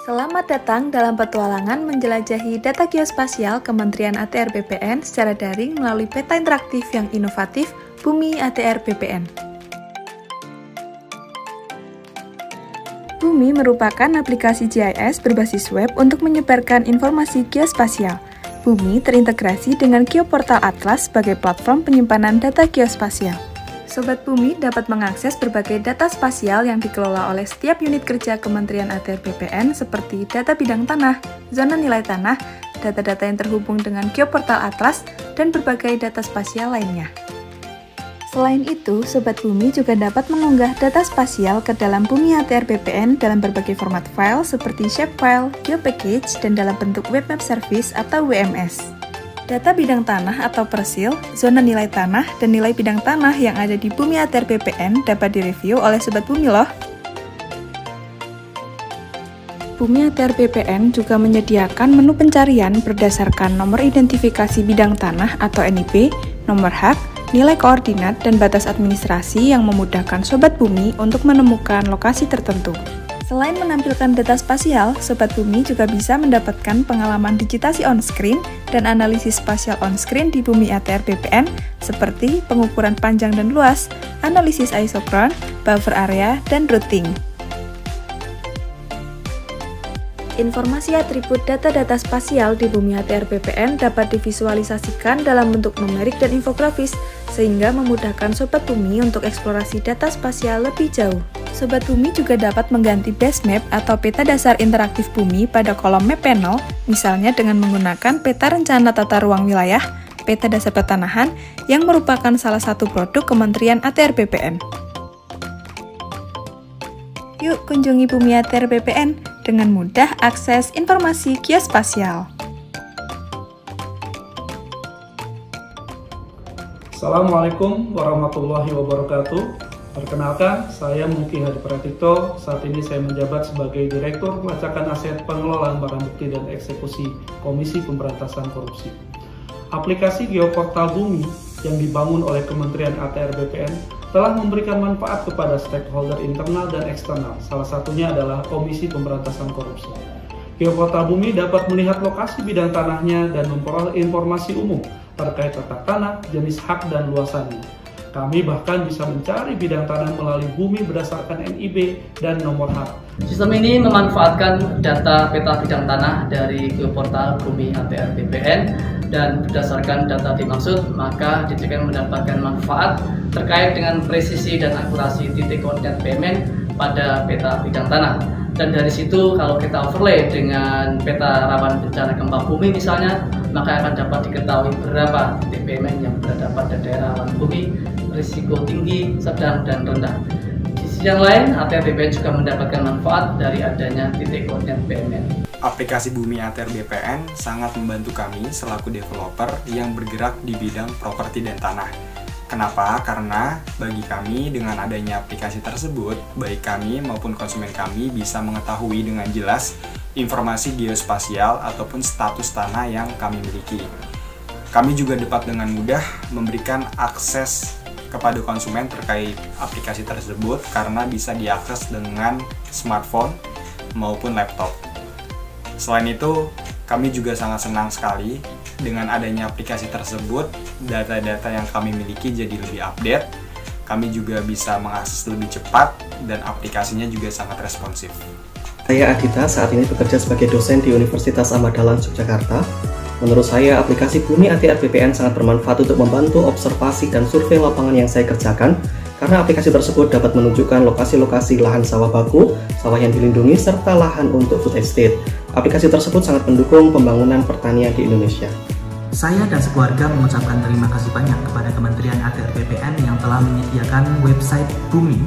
Selamat datang dalam petualangan menjelajahi data geospasial Kementerian ATR BPN secara daring melalui peta interaktif yang inovatif Bumi ATR BPN. Bumi merupakan aplikasi GIS berbasis web untuk menyebarkan informasi geospasial. Bumi terintegrasi dengan Geoportal Atlas sebagai platform penyimpanan data geospasial. Sobat Bumi dapat mengakses berbagai data spasial yang dikelola oleh setiap unit kerja Kementerian ATR BPN seperti data bidang tanah, zona nilai tanah, data-data yang terhubung dengan Geoportal Atlas, dan berbagai data spasial lainnya. Selain itu, Sobat Bumi juga dapat mengunggah data spasial ke dalam Bumi ATR BPN dalam berbagai format file seperti shapefile, geopackage, dan dalam bentuk web map service atau WMS. Data bidang tanah atau persil, zona nilai tanah, dan nilai bidang tanah yang ada di Bumi ATR BPN dapat direview oleh Sobat Bumi loh. Bumi ATR BPN juga menyediakan menu pencarian berdasarkan nomor identifikasi bidang tanah atau NIB, nomor hak, nilai koordinat, dan batas administrasi yang memudahkan Sobat Bumi untuk menemukan lokasi tertentu. Selain menampilkan data spasial, Sobat Bumi juga bisa mendapatkan pengalaman digitasi on-screen dan analisis spasial on-screen di Bumi ATR BPN seperti pengukuran panjang dan luas, analisis isochron, buffer area, dan routing. Informasi atribut data-data spasial di Bumi ATR BPN dapat divisualisasikan dalam bentuk numerik dan infografis, sehingga memudahkan Sobat Bumi untuk eksplorasi data spasial lebih jauh. Sobat Bumi juga dapat mengganti base map atau peta dasar interaktif Bumi pada kolom map panel, misalnya dengan menggunakan peta rencana tata ruang wilayah, peta dasar pertanahan, yang merupakan salah satu produk Kementerian ATR BPN. Yuk kunjungi Bumi ATR BPN dengan mudah akses informasi geospasial. Assalamualaikum warahmatullahi wabarakatuh. Perkenalkan, saya Muki Hadi Pratikto. Saat ini saya menjabat sebagai Direktur Pelacakan Aset Pengelolaan Barang Bukti dan Eksekusi Komisi Pemberantasan Korupsi. Aplikasi Geoportal Bumi yang dibangun oleh Kementerian ATR BPN telah memberikan manfaat kepada stakeholder internal dan eksternal, salah satunya adalah Komisi Pemberantasan Korupsi. Geoportal Bumi dapat melihat lokasi bidang tanahnya dan memperoleh informasi umum terkait tata tanah, jenis hak, dan luasannya. Kami bahkan bisa mencari bidang tanah melalui Bumi berdasarkan NIB dan nomor hak. Sistem ini memanfaatkan data peta bidang tanah dari Geoportal Bumi ATR BPN dan berdasarkan data dimaksud, maka DJPN mendapatkan manfaat terkait dengan presisi dan akurasi titik koordinat BMN pada peta bidang tanah. Dan dari situ kalau kita overlay dengan peta rawan bencana gempa bumi misalnya, maka akan dapat diketahui berapa titik BMN yang berada pada daerah rawan bumi, risiko tinggi, sedang, dan rendah. Di sisi yang lain, ATR BPN juga mendapatkan manfaat dari adanya titik koordinat BMN. Aplikasi Bumi ATR BPN sangat membantu kami selaku developer yang bergerak di bidang properti dan tanah. Kenapa? Karena bagi kami dengan adanya aplikasi tersebut, baik kami maupun konsumen kami bisa mengetahui dengan jelas informasi geospasial ataupun status tanah yang kami miliki. Kami juga dapat dengan mudah memberikan akses kepada konsumen terkait aplikasi tersebut karena bisa diakses dengan smartphone maupun laptop. Selain itu, kami juga sangat senang sekali dengan adanya aplikasi tersebut, data-data yang kami miliki jadi lebih update, kami juga bisa mengakses lebih cepat, dan aplikasinya juga sangat responsif. Saya Adita, saat ini bekerja sebagai dosen di Universitas Ahmad Dahlan, Yogyakarta. Menurut saya, aplikasi Bumi ATR BPN sangat bermanfaat untuk membantu observasi dan survei lapangan yang saya kerjakan, karena aplikasi tersebut dapat menunjukkan lokasi-lokasi lahan sawah baku, sawah yang dilindungi, serta lahan untuk food estate. Aplikasi tersebut sangat mendukung pembangunan pertanian di Indonesia. Saya dan sekeluarga mengucapkan terima kasih banyak kepada Kementerian ATR BPN yang telah menyediakan website Bumi,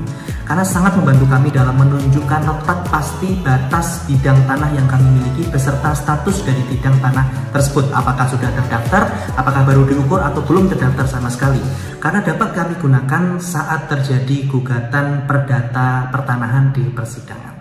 karena sangat membantu kami dalam menunjukkan letak pasti batas bidang tanah yang kami miliki beserta status dari bidang tanah tersebut, apakah sudah terdaftar, apakah baru diukur atau belum terdaftar sama sekali, karena dapat kami gunakan saat terjadi gugatan perdata pertanahan di persidangan.